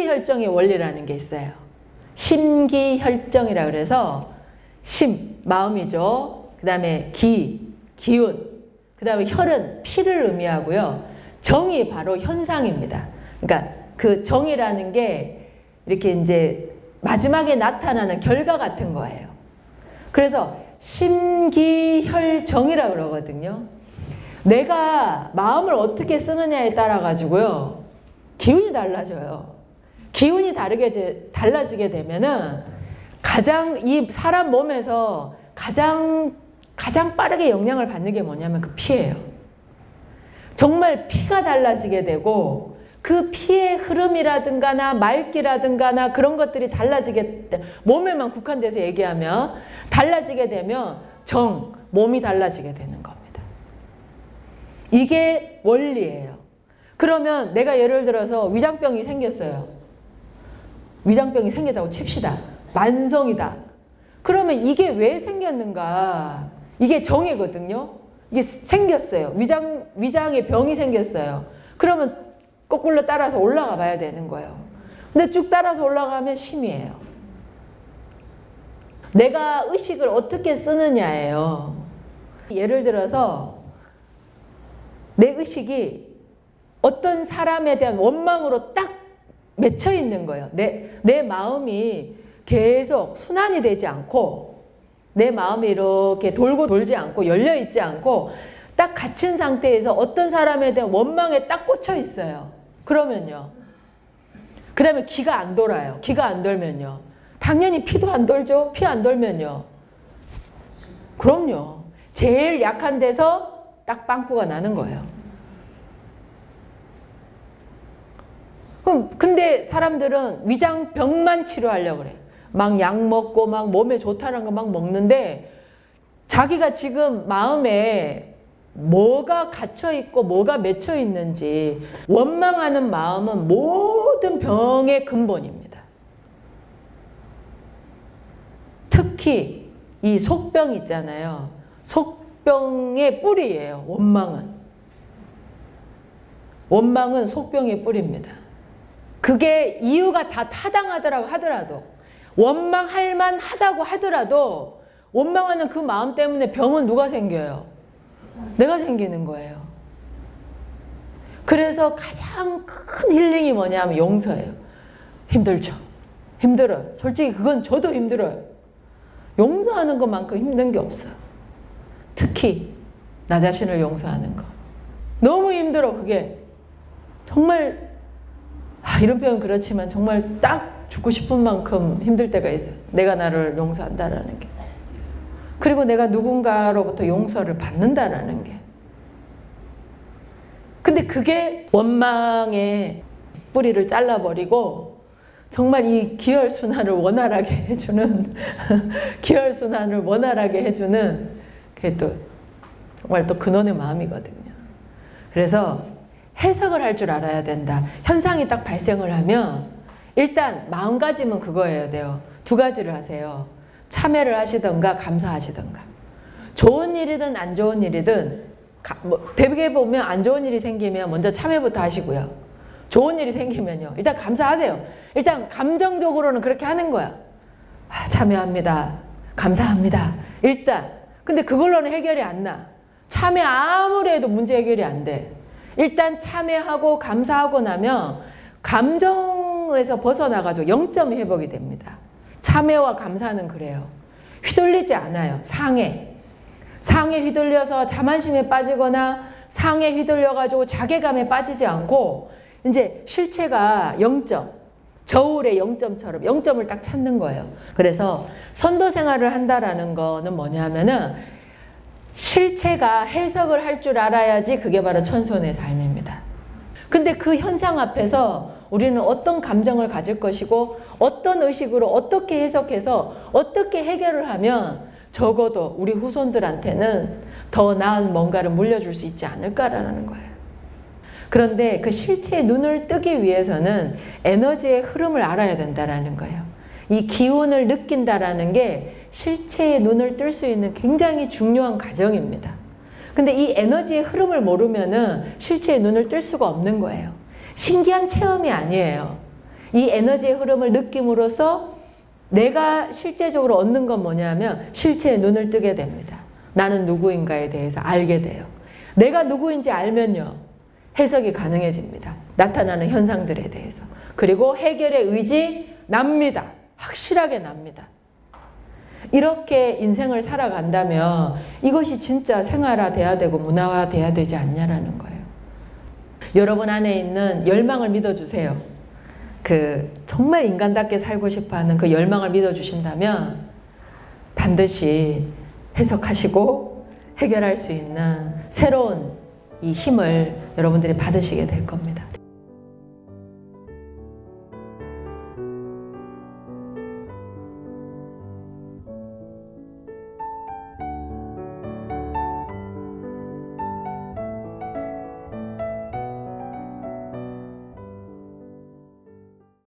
심기혈정의 원리라는 게 있어요. 심기혈정이라 그래서 심, 마음이죠. 그 다음에 기, 기운, 그 다음에 혈은 피를 의미하고요. 정이 바로 현상입니다. 그러니까 그 정이라는 게 이렇게 이제 마지막에 나타나는 결과 같은 거예요. 그래서 심기혈정이라고 그러거든요. 내가 마음을 어떻게 쓰느냐에 따라 가지고요. 기운이 달라져요. 기운이 달라지게 되면은 이 사람 몸에서 가장 빠르게 영향을 받는 게 뭐냐면 그 피예요. 정말 피가 달라지게 되고 그 피의 흐름이라든가나 맑기라든가나 그런 것들이 몸에만 국한돼서 얘기하면 달라지게 되면 몸이 달라지게 되는 겁니다. 이게 원리예요. 그러면 내가 예를 들어서 위장병이 생겼어요. 위장병이 생겼다고 칩시다. 만성이다. 그러면 이게 왜 생겼는가? 이게 정이거든요. 이게 생겼어요. 위장에 병이 생겼어요. 그러면 거꾸로 따라서 올라가 봐야 되는 거예요. 근데 쭉 따라서 올라가면 심이에요. 내가 의식을 어떻게 쓰느냐예요. 예를 들어서 내 의식이 어떤 사람에 대한 원망으로 딱 맺혀 있는 거예요. 내 마음이 계속 순환이 되지 않고 내 마음이 이렇게 돌고 돌지 않고 열려 있지 않고 딱 갇힌 상태에서 어떤 사람에 대한 원망에 딱 꽂혀 있어요. 그러면요. 그 다음에 기가 안 돌아요. 기가 안 돌면요. 당연히 피도 안 돌죠. 피 안 돌면요. 그럼요. 제일 약한 데서 딱 빵꾸가 나는 거예요. 근데 사람들은 위장병만 치료하려고 그래요. 막 약 먹고 막 몸에 좋다는 거 막 먹는데 자기가 지금 마음에 뭐가 갇혀있고 뭐가 맺혀있는지 원망하는 마음은 모든 병의 근본입니다. 특히 이 속병 있잖아요. 속병의 뿌리예요. 원망은. 원망은 속병의 뿌리입니다. 그게 이유가 다 타당하더라고 하더라도 원망할 만하다고 하더라도 원망하는 그 마음 때문에 병은 누가 생겨요? 내가 생기는 거예요. 그래서 가장 큰 힐링이 뭐냐면 용서예요. 힘들죠. 힘들어요. 솔직히 그건 저도 힘들어요. 용서하는 것만큼 힘든 게 없어요. 특히 나 자신을 용서하는 거. 너무 힘들어 그게. 정말 이런 표현 그렇지만 정말 딱 죽고 싶은 만큼 힘들 때가 있어요. 내가 나를 용서한다라는 게. 그리고 내가 누군가로부터 용서를 받는다라는 게. 근데 그게 원망의 뿌리를 잘라버리고 정말 이 기혈순환을 원활하게 해주는 기혈순환을 원활하게 해주는 그게 또 정말 또 근원의 마음이거든요. 그래서 해석을 할 줄 알아야 된다. 현상이 딱 발생을 하면 일단 마음가짐은 그거예요. 돼요. 두 가지를 하세요. 참회를 하시던가 감사하시던가. 좋은 일이든 안 좋은 일이든 대개 보면 안 좋은 일이 생기면 먼저 참회부터 하시고요. 좋은 일이 생기면요. 일단 감사하세요. 일단 감정적으로는 그렇게 하는 거야. 참회합니다. 감사합니다. 일단. 근데 그걸로는 해결이 안 나. 참회 아무리 해도 문제 해결이 안 돼. 일단 참회하고 감사하고 나면 감정에서 벗어나가지고 0점 회복이 됩니다. 참회와 감사는 그래요. 휘둘리지 않아요. 상해 휘둘려서 자만심에 빠지거나 상해 휘둘려가지고 자괴감에 빠지지 않고 이제 실체가 0점, 저울의 0점처럼 0점을 딱 찾는 거예요. 그래서 선도 생활을 한다라는 거는 뭐냐면은 실체가 해석을 할 줄 알아야지 그게 바로 천손의 삶입니다. 근데 그 현상 앞에서 우리는 어떤 감정을 가질 것이고 어떤 의식으로 어떻게 해석해서 어떻게 해결을 하면 적어도 우리 후손들한테는 더 나은 뭔가를 물려줄 수 있지 않을까라는 거예요. 그런데 그 실체의 눈을 뜨기 위해서는 에너지의 흐름을 알아야 된다는 거예요. 이 기운을 느낀다라는 게 실체의 눈을 뜰 수 있는 굉장히 중요한 과정입니다. 근데 이 에너지의 흐름을 모르면은 실체의 눈을 뜰 수가 없는 거예요. 신기한 체험이 아니에요. 이 에너지의 흐름을 느낌으로써 내가 실제적으로 얻는 건 뭐냐면 실체에 눈을 뜨게 됩니다. 나는 누구인가에 대해서 알게 돼요. 내가 누구인지 알면요. 해석이 가능해집니다. 나타나는 현상들에 대해서. 그리고 해결의 의지 납니다. 확실하게 납니다. 이렇게 인생을 살아간다면 이것이 진짜 생활화돼야 되고 문화화돼야 되지 않냐라는 거예요. 여러분 안에 있는 열망을 믿어주세요. 정말 인간답게 살고 싶어하는 그 열망을 믿어주신다면 반드시 해석하시고 해결할 수 있는 새로운 이 힘을 여러분들이 받으시게 될 겁니다.